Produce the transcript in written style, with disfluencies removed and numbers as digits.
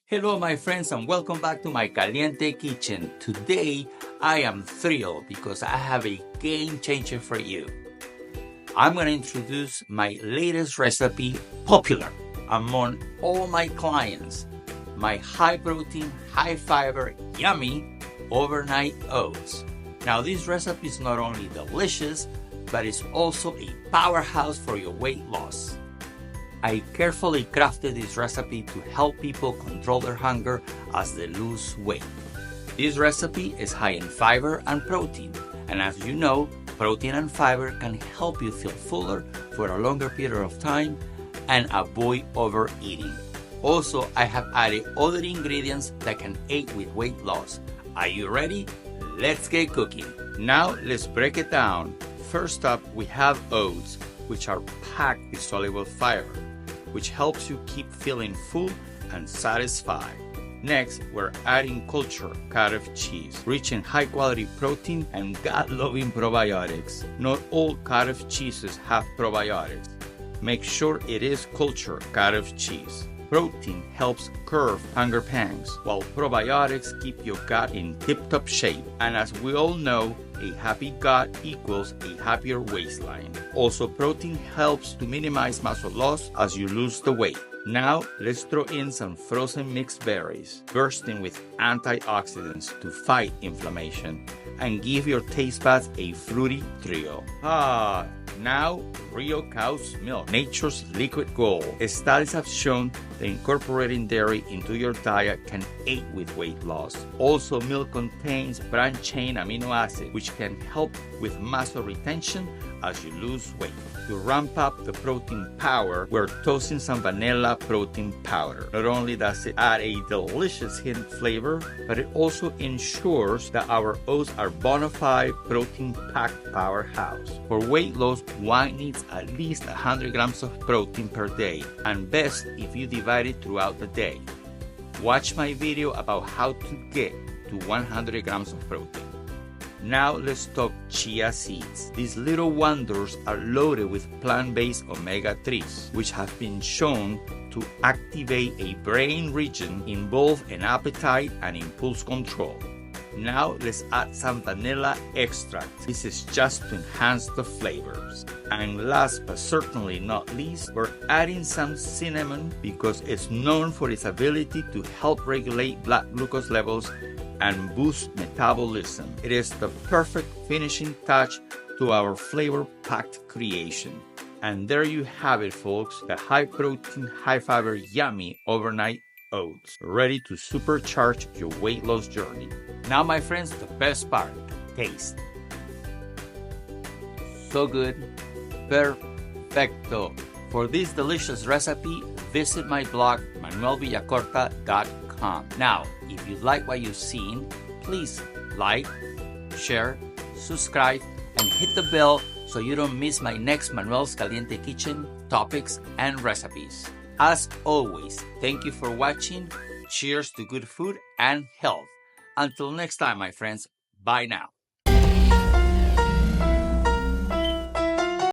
Hello my friends and welcome back to my Caliente Kitchen. Today I am thrilled because I have a game changer for you. I'm going to introduce my latest recipe, popular among all my clients, my high protein, high fiber, yummy overnight oats. Now this recipe is not only delicious, but it's also a powerhouse for your weight loss. I carefully crafted this recipe to help people control their hunger as they lose weight. This recipe is high in fiber and protein, and as you know, protein and fiber can help you feel fuller for a longer period of time and avoid overeating. Also, I have added other ingredients that can aid with weight loss. Are you ready? Let's get cooking. Now let's break it down. First up, we have oats, which are packed with soluble fiber, which helps you keep feeling full and satisfied. Next, we're adding cultured cottage cheese, rich in high-quality protein and gut-loving probiotics. Not all cottage cheeses have probiotics. Make sure it is cultured cottage cheese. Protein helps curb hunger pangs, while probiotics keep your gut in tip-top shape. And as we all know, a happy gut equals a happier waistline. Also, protein helps to minimize muscle loss as you lose the weight. Now, let's throw in some frozen mixed berries, bursting with antioxidants to fight inflammation and give your taste buds a fruity trio. Now, real cow's milk, nature's liquid gold. Studies have shown that incorporating dairy into your diet can aid with weight loss. Also, milk contains branched-chain amino acid, which can help with muscle retention as you lose weight. To ramp up the protein power, we're toasting some vanilla protein powder. Not only does it add a delicious hint flavor, but it also ensures that our oats are bona fide protein-packed powerhouse. For weight loss, one needs at least 100 grams of protein per day, and best if you divide it throughout the day. Watch my video about how to get to 100 grams of protein. Now let's talk chia seeds. These little wonders are loaded with plant-based omega-3s, which have been shown to activate a brain region involved in appetite and impulse control. Now let's add some vanilla extract. This is just to enhance the flavors. And last but certainly not least, we're adding some cinnamon because it's known for its ability to help regulate blood glucose levels and boost metabolism. It is the perfect finishing touch to our flavor-packed creation. And there you have it, folks, the high-protein, high-fiber, yummy overnight oats, ready to supercharge your weight loss journey. Now, my friends, the best part, taste. So good, perfecto. For this delicious recipe, visit my blog, Villacorta.com. Now, if you like what you've seen, please like, share, subscribe, and hit the bell so you don't miss my next Manuel's Caliente Kitchen topics and recipes. As always, thank you for watching. Cheers to good food and health. Until next time, my friends, bye now.